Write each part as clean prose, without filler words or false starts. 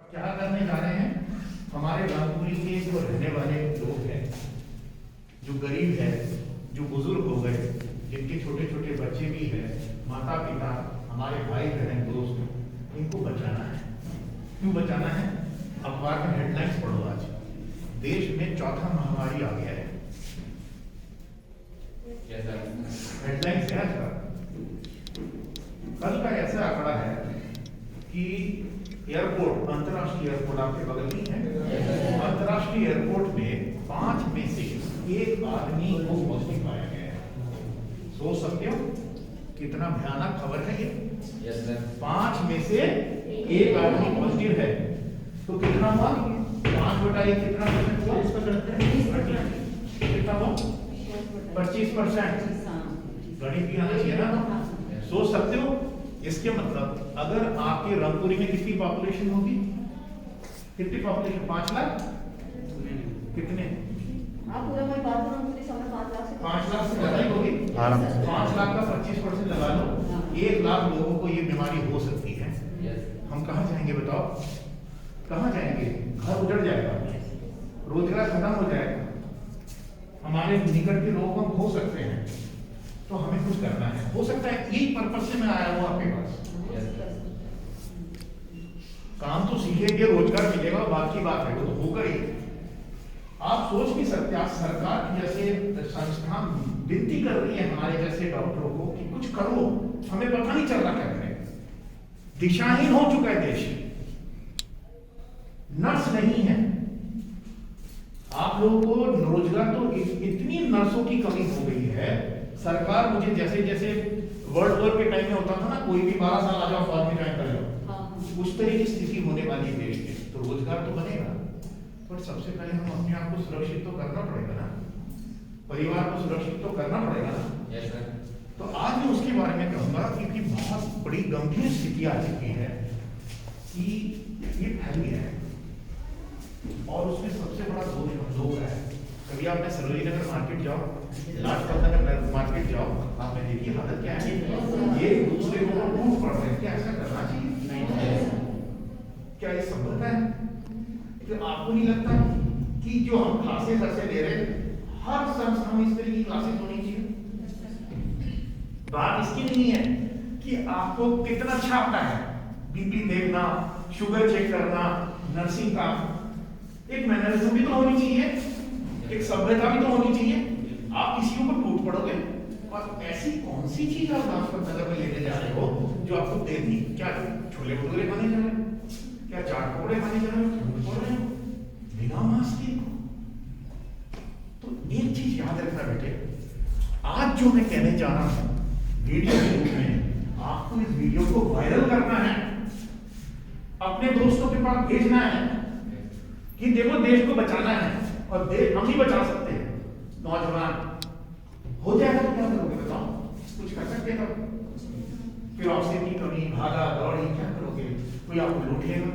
क्या करने जा रहे हैं? हमारे रामपुरी के जो रहने वाले लोग हैं, जो गरीब है, जो बुजुर्ग हो गए, जिनके छोटे छोटे बच्चे भी हैं, माता पिता, हमारे भाई बहन दोस्त, इनको बचाना है। क्यों बचाना है? अखबार में हेडलाइंस पढ़ो आज, देश में चौथा महामारी आ गया है। हेडलाइंस क्या है? कल का ऐसा आंकड़ा है कि एयरपोर्ट, अंतर्राष्ट्रीय एयरपोर्ट आपके बगल में है, अंतर्राष्ट्रीय एयरपोर्ट में 5 में से 1 आदमी को पॉजिटिव पाया गया है। सोच सकते हो कितना भयानक खबर है ये? 5 में से 1 आदमी पॉजिटिव है, तो कितना हुआ? 5/1 कितना परसेंट हुआ? कितना हुआ? 25%। गणित भी आना चाहिए ना। सोच सकते हो इसके मतलब अगर आपके रामपुरी में कितनी पॉपुलेशन होगी? कितनी पॉपुलेशन? 5 लाख? कितने? आप पूरा मैं बात करूं तो समय 5 लाख से ज्यादा ही होगी। 5 लाख का 25% लगा लो, 1 लाख लोगों को ये बीमारी हो सकती है। हम कहाँ जाएंगे बताओ? कहाँ जाएंगे? घर उजड़ जाएगा, रोजगार खत्म हो जाएगा, हमारे निकट के लोग हम खो सकते हैं। तो हमें कुछ करना है। हो सकता है यही पर्पस से मैं आया हूँ आपके पास। काम तो सीखेंगे, रोजगार मिलेगा, बाकी बात है वो तो होगा ही। आप सोच भी सकते हैं, सरकार की जैसे संस्था विनती कर रही है हमारे जैसे डॉक्टरों को कि कुछ करो, हमें पता नहीं चल रहा क्या करें। दिशाहीन हो चुका है देश, नर्स नहीं है। आप लोगों को रोजगार तो इतनी नर्सों की कमी हो गई है। सरकार मुझे जैसे जैसे वर्ल्ड वॉर के टाइम में होता था ना, कोई भी 12 साल आ जाओ फौज में ज्वाइन कर लो, उस तरह की स्थिति होने वाली है देश में। तो रोजगार तो बनेगा, पर सबसे पहले हम अपने आप को सुरक्षित तो करना पड़ेगा ना, परिवार को सुरक्षित तो करना पड़ेगा ना। तो आज मैं उसके बारे में कहूंगा क्योंकि बहुत बड़ी गंभीर स्थिति आ चुकी है कि ये फैल गया है और उसमें सबसे बड़ा दोष हम लोग है। कभी आप में सरोजनी नगर मार्केट जाओ, लाजपत नगर मार्केट जाओ, आपने देखी हालत क्या है? ये दूसरे को टूट पड़ रहे हैं। क्या ऐसा करना चाहिए? क्या ये संभवता है? तो आपको नहीं लगता कि जो हम क्लासेस ऐसे ले रहे हैं, हर संस्था में इस तरह की क्लासेस होनी चाहिए? बात इसकी नहीं है कि आपको कितना अच्छा आता है, बीपी देखना, शुगर चेक करना, नर्सिंग का एक मैनरिज्म भी तो होनी चाहिए, एक सभ्यता भी तो होनी चाहिए। आप किसी को टूट पड़ोगे और ऐसी कौन सी चीज आप लाजपत नगर में लेने जा रहे हो जो आपको दे दी? क्या छोले भटूरे खाने जा रहे हो? क्या चाट पकौड़े खाने जा रहे हो? बिना मास्क के। तो एक चीज याद रखना बेटे, आज जो मैं कहने जा रहा हूं वीडियो के रूप में, आपको इस वीडियो को वायरल करना है, अपने दोस्तों के पास भेजना है कि देखो देश को बचाना है और देश हम ही बचा सकते हैं। नौजवान हो जाएगा तो क्या करोगे बताओ? कुछ कर सकते हैं? फिर ऑक्सीजन की कमी, भागा दौड़ी, क्या करोगे? कोई आपको लूट लेगा,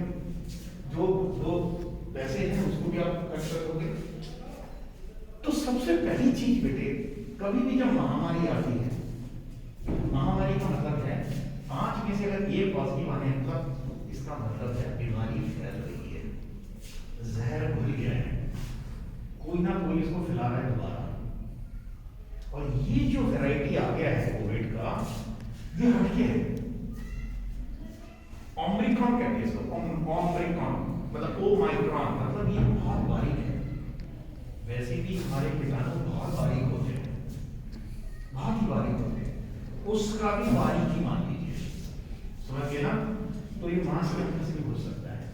जो पैसे हैं उसको भी आप खर्च करोगे। तो सबसे पहली चीज बेटे, कभी भी जब महामारी आती है, महामारी का मतलब है 5 में से अगर ये पॉजिटिव आने का, इसका मतलब है बीमारी फैल रही है, जहर घुल गया है, कोई ना कोई इसको फैला रहा है दोबारा। और ये जो वैरायटी आ गया है कोविड का, ये हटके है। ओमिक्रॉन कहते हैं इसको, ओमिक्रॉन मतलब ओमाइक्रॉन, मतलब ये बहुत बारीक है। वैसे भी हमारे कीटाणु बहुत बारीक होते हैं, बहुत ही बारीक होते हैं, उसका भी बारीकी मान लीजिए। समझ गए ना? तो ये मांस में किसी भी घुस सकता है।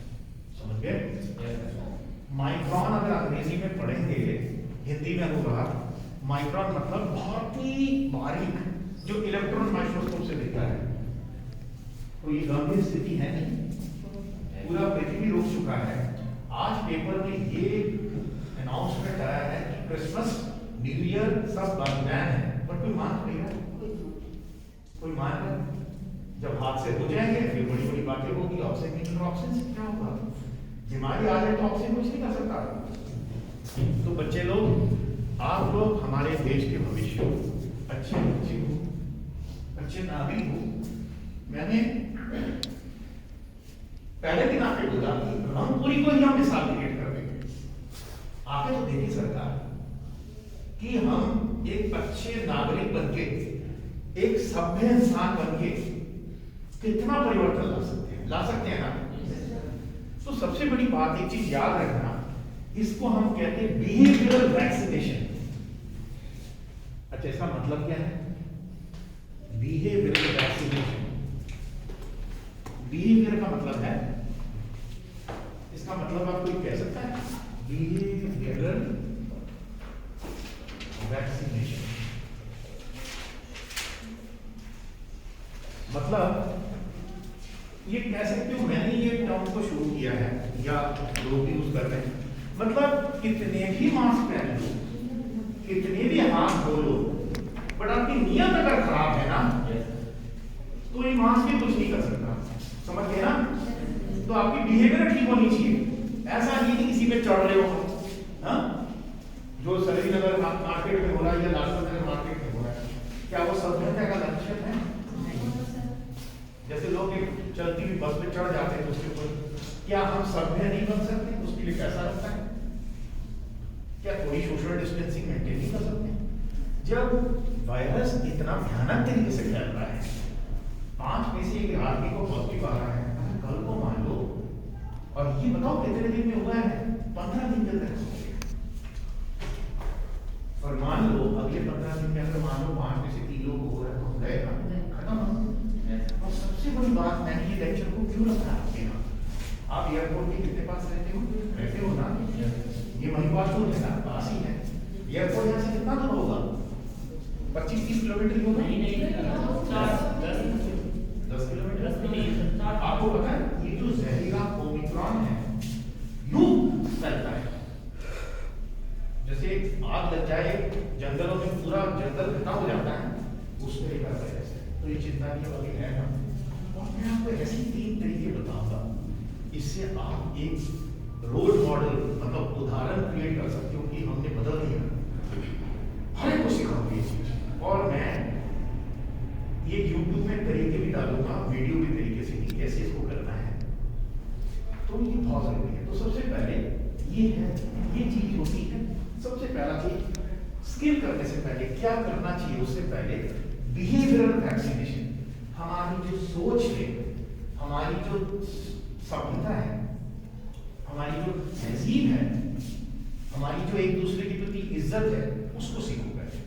समझ गए? माइक्रॉन अगर अंग्रेजी में पढ़ेंगे, हिंदी में अनुवाद, माइक्रॉन मतलब बहुत ही बारीक, जो इलेक्ट्रॉन माइक्रोस्कोप से दिखता है। तो ये गंभीर स्थिति है नहीं, पूरा पृथ्वी रुक चुका है। आज पेपर में ये अनाउंसमेंट आया है कि क्रिसमस, न्यू ईयर सब बंद है, पर कोई मान पड़ेगा? कोई मान रहा? जब हादसे हो जाएंगे फिर बड़ी बड़ी बातें होगी। ऑक्सीजन, ऑक्सीजन से क्या होगा? बीमारी आ जाए तो ऑक्सीजन कुछ नहीं कर सकता। तो बच्चे लोग, आप लोग हमारे देश के भविष्य हो, अच्छे बच्चे हो, अच्छे नागरिक हो। मैंने पहले दिन आपको बोला कि उसी को ही हम मिसाल क्रिएट कर देंगे। आगे तो देखिए सरकार कि हम एक अच्छे नागरिक बनके, एक सभ्य इंसान बनके कितना परिवर्तन ला सकते हैं ना। तो सबसे बड़ी बात एक चीज याद रखना, इसको हम कहते हैं बिहेवियरल वैक्सीनेशन। अच्छा, इसका मतलब क्या है? बिहेवियरल वैक्सीनेशन, बिहेवियर का मतलब है, इसका मतलब आप कोई कह सकता है बिहेवियरल वैक्सीनेशन। मतलब ये कह सकते हो, मैंने ये टर्म को शुरू किया है या लोग यूज कर रहे हैं, मतलब कितने भी मास्क पहन लो, कितने भी हाथ धो लो, बट आपकी नियत अगर खराब है ना तो ये मास्क भी कुछ नहीं कर सकता। समझ गए ना? तो आपकी बिहेवियर ठीक होनी चाहिए। ऐसा नहीं कि किसी पे चढ़ रहे हो, हाँ, जो सलीम नगर मार्केट में हो रहा है या लाजपत नगर मार्केट में हो रहा है, क्या वो सभ्यता का लक्षण है? जैसे लोग एक चलती हुई बस में चढ़ जाते हैं उसके ऊपर, क्या हम सभ्य नहीं बन सकते? उसके लिए कैसा लगता है? क्या थोड़ी सोशल डिस्टेंसिंग मेंटेन नहीं कर सकते? जब वायरस इतना भयानक तरीके से फैल रहा है, 5 में से 1 आदमी को पॉजिटिव आ रहा है, कल को मान लो, और ये बताओ कितने दिन में हुआ है? 15 दिन के अंदर। और मान लो अगले 15 दिन में अगर मान लो 5 में से 3 लोग हो रहे हैं तो गए खत्म। और सबसे बड़ी बात, मैंने ये लेक्चर को क्यों रखा आपके यहाँ? आप एयरपोर्ट के कितने पास रहते हो ना? ये महिपालपुर है ना, पास ही है। एयरपोर्ट यहाँ से कितना दूर होगा? 25-30 किलोमीटर होगा। 10 किलोमीटर। आपको पता है ये जो जहरीला ओमिक्रॉन है यूं फैलता है, जैसे आग लग जाए जंगलों में, पूरा जंगल खत्म हो जाता है, उस तरीका से। तो ये चिंता की वाली है ना। और मैं आपको ऐसे 3 तरीके बताऊंगा, इससे आप एक रोल मॉडल, मतलब उदाहरण क्रिएट कर सकते हो कि हमने बदल दिया। हर एक को सिखाऊंगी ये चीज, और मैं ये YouTube में तरीके भी डालूंगा, वीडियो भी तरीके से कि कैसे इसको करना है। तो ये बहुत जरूरी है। तो सबसे पहले ये है, ये चीज होती है। सबसे पहला चीज, स्किल करने से पहले क्या करना चाहिए? उससे पहले बिहेवियरल वैक्सीनेशन। हमारी जो सोच है, हमारी जो सभ्यता है, हमारी जो तहजीब है, हमारी जो एक दूसरे के प्रति इज्जत है, उसको सीखो पहले।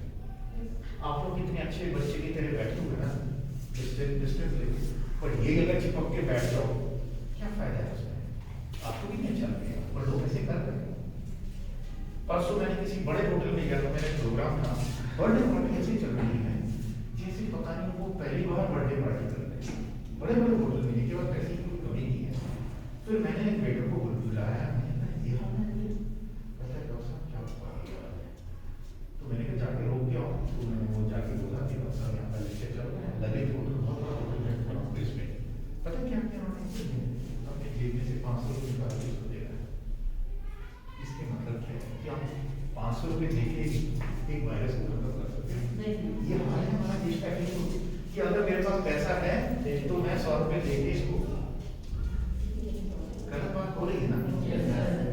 आप लोग कितने अच्छे बच्चे की तरह बैठे हुए ना, डिस्टेंस लेके, पर ये अगर चिपक के बैठ जाओ, क्या फायदा है उसमें? आपको भी नहीं अच्छा लगेगा, पर लोग ऐसे कर रहे हैं। परसों मैंने किसी बड़े होटल में गया था, मेरा प्रोग्राम था, बर्थडे पार्टी ऐसे चल रही है जैसे पता नहीं वो पहली बार बर्थडे पार्टी कर रहे हैं। बड़े बड़े होटल में केवल पैसे की कोई कमी नहीं है। फिर मैंने एक वेटर को बुलाया, ये तो मैंने कहा जाके रोक के आओ। तो मैंने वो जाके बोला कि बस यहाँ पर लेके चल रहे हैं, ललित होटल बहुत बड़ा होटल है प्लेस में। पता क्या क्या अपने जेब में से 500 रुपये का उसको दे रहा है। इसके मतलब क्या है कि हम 500 रुपये देके एक वायरस को खत्म कर सकते हैं। ये हमारा देश का कि अगर मेरे पास पैसा है तो मैं 100 रुपये देके इसको, गलत बात हो रही है ना?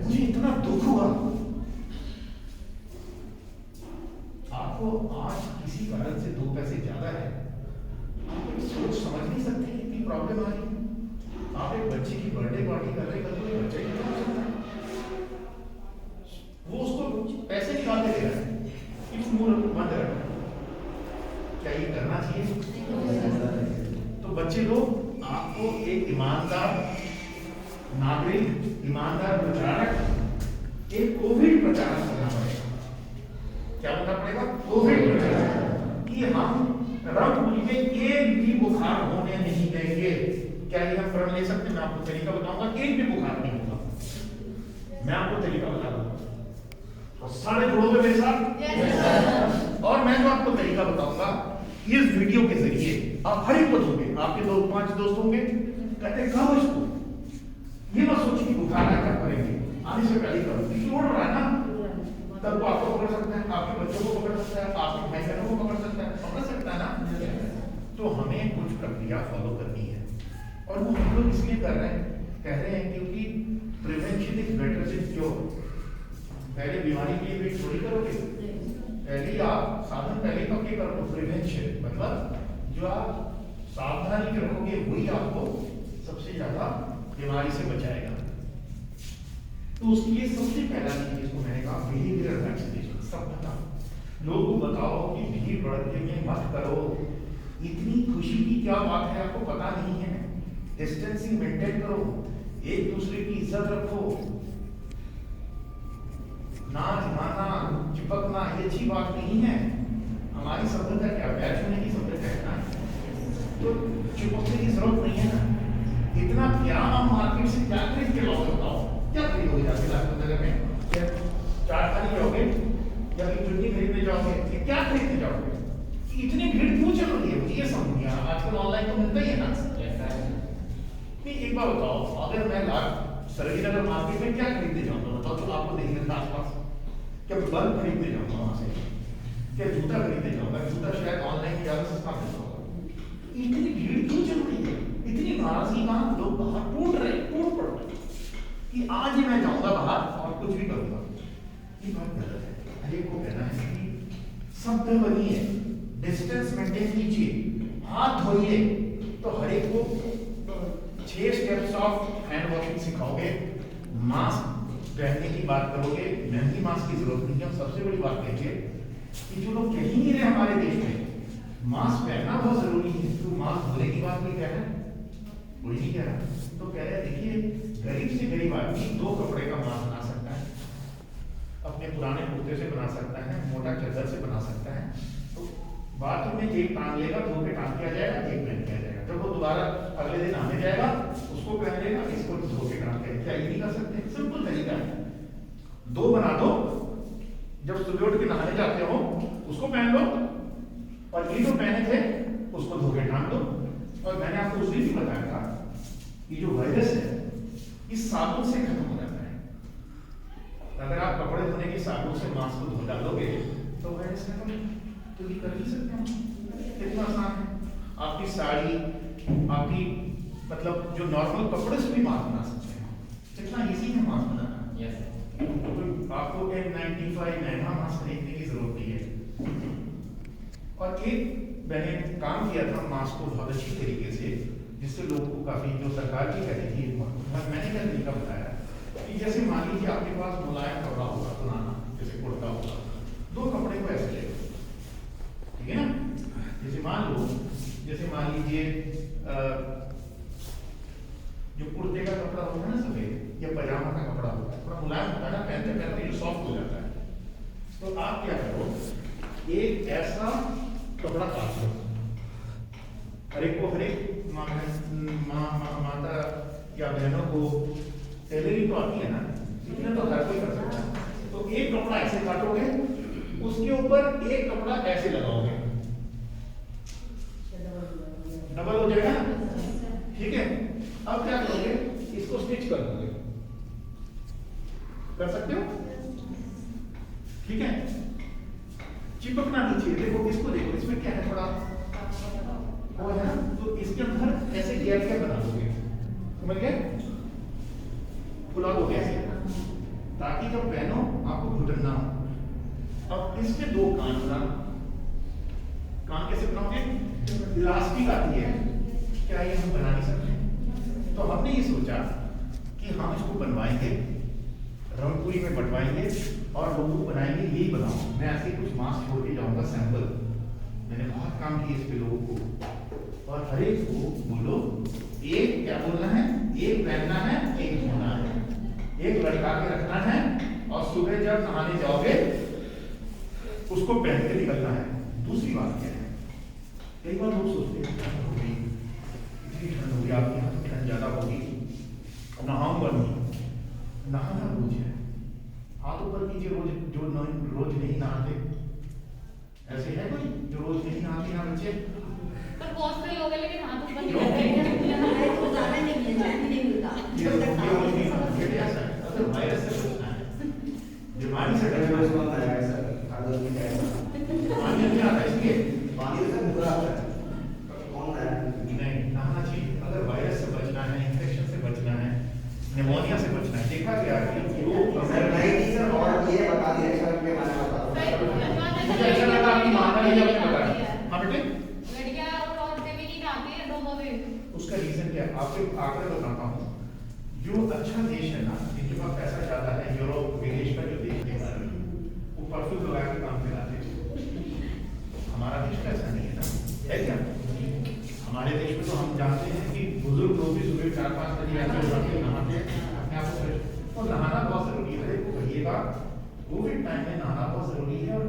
मुझे इतना दुख हुआ। आपको आज किसी कारण से 2 पैसे ज्यादा है, आप सोच समझ नहीं सकते कितनी प्रॉब्लम आ रही है। आप एक बच्चे की बर्थडे पार्टी कर रहे, कल कोई बच्चा ही नहीं हो सकता, वो उसको पैसे निकाल के दे रहा है कि तुम मुंह बंद रखना। क्या ये करना चाहिए? तो बच्चे लोग, आपको एक ईमानदार नागरिक, ईमानदार प्रचारक, एक कोविड प्रचारक बनना पड़ेगा। क्या बनना पड़ेगा? कोविड प्रचारक। कि हम रंगभूमि में एक भी बुखार होने नहीं देंगे। क्या ये हम प्रण ले सकते हैं? मैं आपको तरीका बताऊंगा, एक भी बुखार नहीं होगा। मैं आपको तरीका बता दूंगा, तो सारे जुड़ोगे मेरे साथ। और मैं जो आपको तरीका बताऊंगा इस वीडियो के जरिए, आप हर एक को दोगे। आपके 2-5 दोस्त होंगे, कहते कहो इसको, ये मत सोचिए कि बुखार आया क्या करेंगे, आने से पहले करो, क्योंकि उड़ रहा है ना, तब वो आपको पकड़ सकता है, आपके बच्चों को पकड़ सकता है, आपके भाई बहनों को पकड़ सकता है ना। तो हमें कुछ प्रक्रिया फॉलो करनी है, और वो हम लोग इसलिए कर रहे हैं, कह रहे हैं क्योंकि प्रिवेंशन आप साधन पहले तो क्या करो, प्रिवेंशन, मतलब जो आप सावधानी रखोगे वही आपको सबसे ज्यादा बीमारी से बचाएगा। तो उसके लिए सबसे पहला चीज जिसको मैंने कहा बिहेवियरल वैक्सीनेशन। सब बताओ, लोगों को बताओ कि भीड़ भड़के में मत करो। इतनी खुशी की क्या बात है आपको पता नहीं है। डिस्टेंसिंग मेंटेन करो, एक दूसरे की इज्जत रखो, नाच गाना चिपकना ये अच्छी बात नहीं है। हमारी सभ्यता क्या पैर छूने की सभ्यता है ना, तो चिपकने की जरूरत नहीं है ना। इतना क्या हम मार्केट से क्या खरीद के लाओगे बताओ, क्या खरीदोगे जाके लाखों नगर में? क्या चाट खाने जाओगे या फिर चुन्नी खरीदने जाओगे, क्या खरीदने जाओगे? इतनी भीड़ क्यों चल रही है मुझे ये समझ नहीं आ रहा। आजकल ऑनलाइन तो मिलता ही है ना। नहीं एक बार बताओ, अगर मैं सरगी नगर मार्केट में क्या खरीदने जाऊंगा बताओ, तो आपको नहीं मिलता आसपास? क्या बल्ब खरीदने जाऊंगा वहां से, क्या जूता खरीदने जाऊंगा? जूता शायद ऑनलाइन ज्यादा सस्ता मिलता होगा। इतनी भीड़ क्यों चल रही है? इतनी नाराजगी का लोग बाहर टूट पड़ रहे कि आज ही मैं जाऊंगा बाहर और कुछ भी करूंगा। ये बात गलत है। हर एक को कहना है कि सभ्य बनिए, डिस्टेंस मेंटेन कीजिए, हाथ धोइए। तो हर एक को 6 स्टेप्स ऑफ हैंड वॉशिंग सिखाओगे, मास्क पहनने की बात करोगे, महंगी मास्क की जरूरत नहीं है। सबसे बड़ी बात कहिए कि जो लोग कह ही नहीं रहे हमारे देश में मास्क पहनना बहुत जरूरी है, तो मास्क धोने की बात कोई कह रहा है? कोई नहीं कह रहा। तो कह रहे हैं देखिए, गरीब से गरीब आदमी 2 कपड़े का मास्क बना सकता है, अपने पुराने कुर्ते से बना सकता है, मोटा चादर से बना सकता है। तो बाथरूम में जेब टांग लेगा, धो के टांग किया जाएगा, जेब पहन किया जाएगा। जब वो दोबारा अगले दिन आने जाएगा उसको पहन लेगा, इसको धो के टांग के। क्या ये नहीं कर सकते? सिंपल तरीका है, 2 बना दो। जब सुबह उठ के नहाने जाते हो उसको पहन लो, और ये जो पहने थे उसको धो के टांग दो। और मैंने आपको उस दिन भी बताया था कि जो वायरस है इस साबुन से खत्म हो जाता है। अगर आप कपड़े धोने की साबुन से मास्क को धो डालोगे तो वायरस खत्म, तो ये कर ही सकते हैं। कितना आसान है। आपकी साड़ी, आपकी मतलब जो नॉर्मल कपड़े से भी मास्क बना सकते हैं। कितना इजी है मास्क बनाना। तो आपको N95 महंगा मास्क खरीदने की जरूरत नहीं है। और एक मैंने काम किया था मास्क को बहुत अच्छी तरीके से, जिससे लोगों को काफी, जो सरकार की कहती थी, मैंने क्या तरीका बताया कि जैसे मान लीजिए आपके पास मुलायम कपड़ा होगा पुराना, जैसे कुर्ता होगा, 2 कपड़े को ऐसे ले लो, ठीक है ना। जैसे मान लीजिए जो कुर्ते का कपड़ा होता है ना सफेद, या पजामा का कपड़ा होता है, थोड़ा मुलायम होता है ना, पहनते पहनते जो सॉफ्ट हो जाता है। तो आप क्या करो, एक ऐसा कपड़ा काट लो, हर एक माता या बहनों को टेलरिंग तो आती है ना, इतना तो हर कोई कर सकता है। तो एक कपड़ा ऐसे काटोगे, उसके ऊपर एक कपड़ा ऐसे लगाओगे, डबल हो जाएगा ना, ठीक है। अब क्या करोगे, इसको स्टिच कर दोगे, कर सकते हो, ठीक है। चिपकना नीचे, देखो इसको, देखो इसमें क्या है, थोड़ा वो है ना, तो इसके अंदर ऐसे गैप क्या बना दोगे, समझ गए, फुला दोगे ऐसे, ताकि जब पहनो आपको घुटन ना हो। अब इसमें 2 कान बना, कान कैसे बनाओगे, इलास्टिक आती है, क्या ये हम बना नहीं सकते? तो हमने ये सोचा कि हम इसको बनवाएंगे, रंगपुरी में बंटवाएंगे और लोगों को बनाएंगे, यही बनाओ। मैं ऐसे कुछ मास्क छोड़ के जाऊंगा सैंपल, मैंने बहुत काम किए इस पे लोगों को, और हर एक को बोलो, एक क्या बोलना है, एक पहनना है, एक धोना है, एक लटका के रखना है, और सुबह जब नहाने जाओगे उसको पहन के निकलना है। दूसरी बात क्या है, कई बार लोग सोचते हैं ठंड हो गई, इतनी ठंड हो गई, आपके यहाँ तो ठंड ज्यादा होगी, नहाऊंगा नहीं। नहाना रोज है, हाथ ऊपर कीजिए रोज, जो रोज नहीं नहाते। ऐसे है कोई जो रोज नहीं नहाते ना बच्चे? पर बहुत से लोग हैं लेकिन हाथ ऊपर नहीं करते हैं, तो ज्यादा नहीं है, चैन नहीं मिलता। ये रोज नहीं नहाते, ऐसा है। अगर वायरस से बचना है, बीमारी से डरना है, कौन आया है सर? आदत में क्या है? पानी नहीं आता, इसलिए पानी से बुरा आता है। कौन आया? नहीं नहाना चाहिए। अगर वायरस से बचना है, इन्फेक्शन से बचना है, निमोनिया से बचना है, देखा गया कि लोग सर नहीं सर, और ये बता दिया सर के बारे में बता दो। मुझे अच्छा लगा बताया ये आपने बताया। हाँ बेटे लड़कियां और औरतें भी नहीं खाती है दोनों दिन। उसका रीजन क्या है? आपको आंकड़े बताता हूँ। जो अच्छा देश है ना, जिनके पास पैसा ज्यादा है, यूरोप विदेश का जो देश है, वो परफ्यूम लगा के काम पे लाते हैं। हमारा देश का ऐसा नहीं है ना, है क्या? हमारे देश में तो हम जानते हैं कि बुजुर्ग लोग भी सुबह 4-5 बजे आते हैं, नहाते हैं, अपने आप को फ्रेश। तो नहाना बहुत जरूरी है। कहिएगा कोविड टाइम में नहाना बहुत जरूरी है। और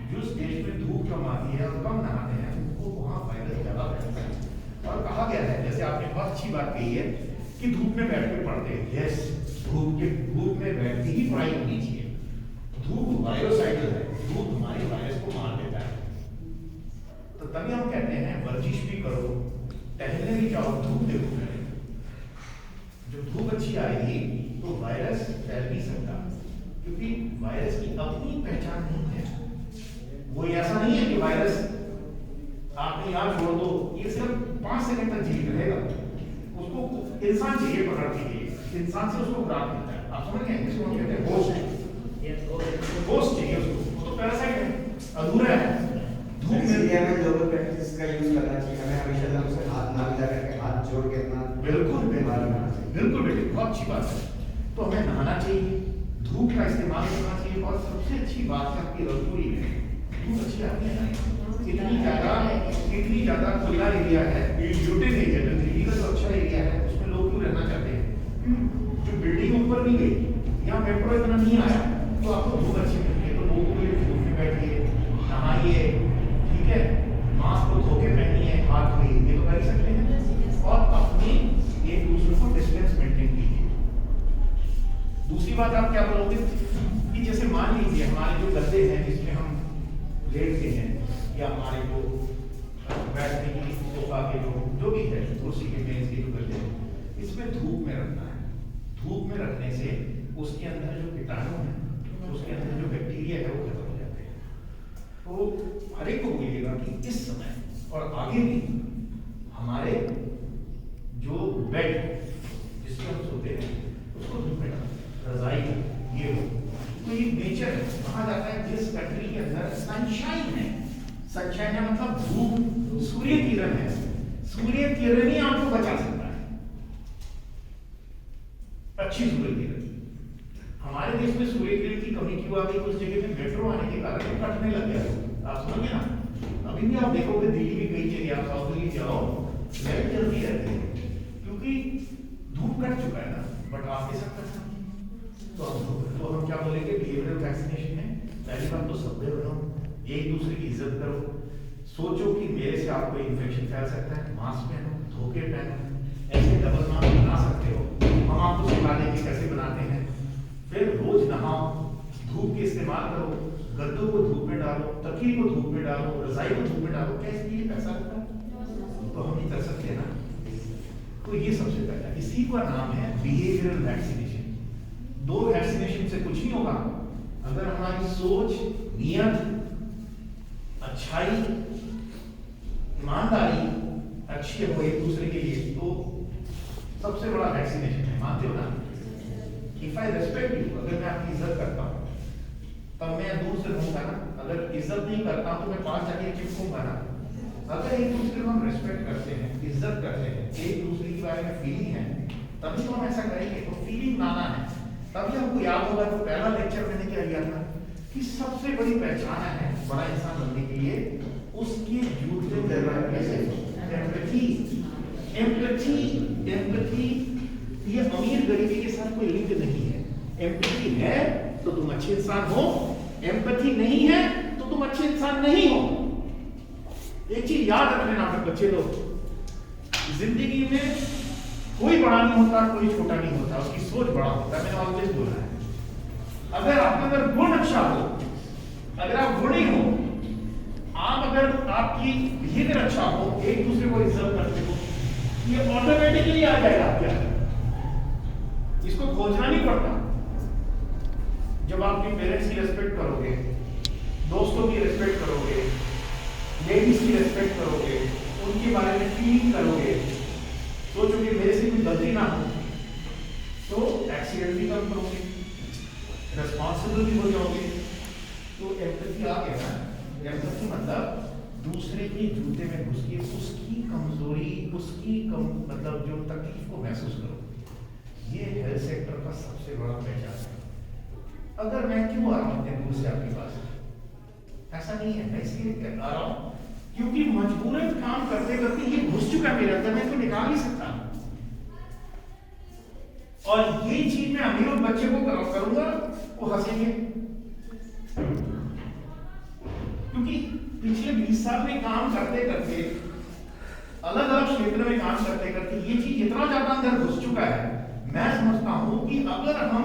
जिस देश में धूप कम आती है और कम नहाते हैं, उनको वहाँ वायरस ज्यादा फैलता है। और कहा गया है, जैसे आपने बहुत अच्छी बात कही है कि धूप में बैठ के पढ़ते हैं। यस, धूप में बैठती ही पढ़ाई होनी चाहिए। धूप वायरोसाइडल है, धूप हमारे वायरस को मार देता है। तो तभी हम कहते हैं वर्जिश भी करो, टहलने भी जाओ, धूप देखो। जब धूप अच्छी आएगी तो वायरस फैल नहीं सकता, क्योंकि वायरस की अपनी पहचान नहीं है। वो ऐसा नहीं है कि वायरस आपने यहाँ छोड़ दो, ये सिर्फ 5 सेकंड तक जीवित रहेगा। उसको इंसान चाहिए पकड़ के लिए, इंसान से उसको खुराक मिलता है। आप समझ गए? इसको हम कहते हैं होस्ट। होस्ट चाहिए उसको, वो तो पैरासाइट है, अधूरा है। धूप इसलिए हमें लोकल प्रैक्टिस का यूज करना चाहिए। हमें हमेशा एकदम से हाथ ना मिला करके, हाथ जोड़ के अपना बिल्कुल बीमार होना चाहिए। बिल्कुल बेटे, बहुत अच्छी बात है। तो हमें नहाना चाहिए, धूप का इस्तेमाल करना चाहिए। और सबसे अच्छी बात है आपकी रसोई में धूप अच्छी आती है ना। इतनी ज्यादा खुला एरिया है, यूटिन एरिया जो दिल्ली का जो अच्छा एरिया है, उसमें लोग क्यों रहना चाहते हैं? जो बिल्डिंग ऊपर नहीं गई, यहाँ मेट्रो इतना नहीं आया, तो आपको धूप अच्छी मिलती है। तो लोगों को ये धूप में बैठिए, नहाइए, ठीक है, मास्क को धो के पहनिए, हाथ धोइए, ये तो कर ही सकते हैं। और अपनी एक दूसरे को डिस्टेंस मेंटेन कीजिए। दूसरी बात आप क्या बोलोगे कि जैसे मान लीजिए हमारे जो गद्दे हैं जिसमें हम लेटते हैं, या हमारे जो बैठने की सोफा के जो भी है, कुर्सी के मेज के जो गद्दे हैं, इसमें धूप में रखना है। धूप में रखने से उसके अंदर जो कीटाणु है, उसके अंदर जो बैक्टीरिया है, वो खत्म हो जाते हैं। तो हर एक को बोलिएगा कि इस समय और आगे भी हमारे जो बेड जिसमें हम सोते हैं उसको धूप में डालें, रजाई ये हो। तो ये नेचर है, कहा जाता है जिस कंट्री के अंदर सनशाइन है, सनशाइन है मतलब धूप, सूर्य किरण है, सूर्य किरण ही आपको बचा सकता है, अच्छी सूर्य किरण। हमारे देश में सूर्य किरण की कमी क्यों आ गई? उस जगह में मेट्रो आने के कारण कटने लग गया। आप समझिए ना, अभी भी आप देखोगे दिल्ली की कई जगह आप साउथ दिल्ली जाओ, लाइट जल्दी रहती है, क्योंकि धूप कट चुका है ना। बट आपके साथ कैसा? तो हम क्या बोलेंगे बिहेवियरल वैक्सीनेशन में? पहली बात तो सभ्य बनो, एक दूसरे की इज्जत करो, सोचो कि मेरे से आपको इन्फेक्शन फैल सकता है, मास्क पहनो, धोखे पहनो, ऐसे डबल मास्क बना सकते हो, हम आपको सिखा देंगे कैसे बनाते हैं। फिर रोज नहाओ, धूप के इस्तेमाल करो, गद्दों को धूप में डालो, तकिए को धूप में डालो, रजाई को धूप में डालो। क्या इसके लिए पैसा होता है? तो हम नहीं कर सकते हैं ना। तो ये सबसे पहला, इसी का नाम है बिहेवियरल वैक्सीनेशन। 2 वैक्सीनेशन से कुछ नहीं होगा। अगर हमारी सोच, नियत, अच्छाई, ईमानदारी अच्छी हो एक दूसरे के लिए, तो सबसे बड़ा वैक्सीनेशन है। मानते हो ना? If I respect you, अगर मैं आपकी इज्जत करता हूँ तब मैं दूर से रहूंगा ना। अगर इज्जत नहीं करता हूँ तो मैं पास जाके चिपकूंगा ना। अगर एक दूसरे को हम रेस्पेक्ट करते हैं, इज्जत करते हैं, एक दूसरे के बारे में फीलिंग है, तभी तो हम ऐसा करेंगे। तो फीलिंग लाना है। तभी हमको याद होगा तो पहला लेक्चर मैंने क्या लिया था कि सबसे बड़ी पहचान है बड़ा इंसान बनने के लिए उसकी एम्पैथी। ये अमीर गरीबी के साथ कोई लिंक नहीं है। एम्पैथी है तो तुम अच्छे इंसान हो, एम्पैथी नहीं है तो तुम अच्छे इंसान नहीं हो। एक चीज याद रख लेना बच्चे लोग, जिंदगी में कोई बड़ा नहीं होता, कोई छोटा नहीं होता, उसकी सोच बड़ा होता है। मैंने ऑलवेज बोला है। अगर आपके अंदर गुण अच्छा हो, अगर आप गुणी हो, आप अगर आपकी बिहेवियर अच्छा हो, एक दूसरे को इज्जत करते हो, ये ऑटोमेटिकली आ जाएगा आपके अंदर। इसको खोजना नहीं पड़ता। जब आप अपने पेरेंट्स की रिस्पेक्ट करोगे, दोस्तों की रिस्पेक्ट करोगे, लेडीज की रिस्पेक्ट करोगे, उनके बारे में फीलिंग करोगे, सोचोगे मेरे से कोई गलती ना हो, तो एक्सीडेंट भी कम करोगे, रिस्पॉन्सिबल भी हो जाओगे। तो एम्पैथी आ गया ना, एम्पैथी मतलब दूसरे के जूते में घुस के उसकी कमजोरी, उसकी मतलब जो तकलीफ को महसूस करो। ये हेल्थ सेक्टर का सबसे बड़ा पहचान है। अगर मैं क्यों आ रहा हूं इतने दूर से आपके पास, ऐसा नहीं है, मैं इसलिए आ रहा हूं क्योंकि मजबूरन काम करते करते ये घुस चुका है मेरे अंदर, मैं तो निकाल नहीं सकता। और ये चीज मैं अमीर और बच्चे को करूंगा, वो हंसेंगे, क्योंकि पिछले 20 साल में काम करते करते, अलग अलग क्षेत्र में काम करते करते ये चीज इतना ज्यादा अंदर घुस चुका है। मैं समझता हूं कि अगर हम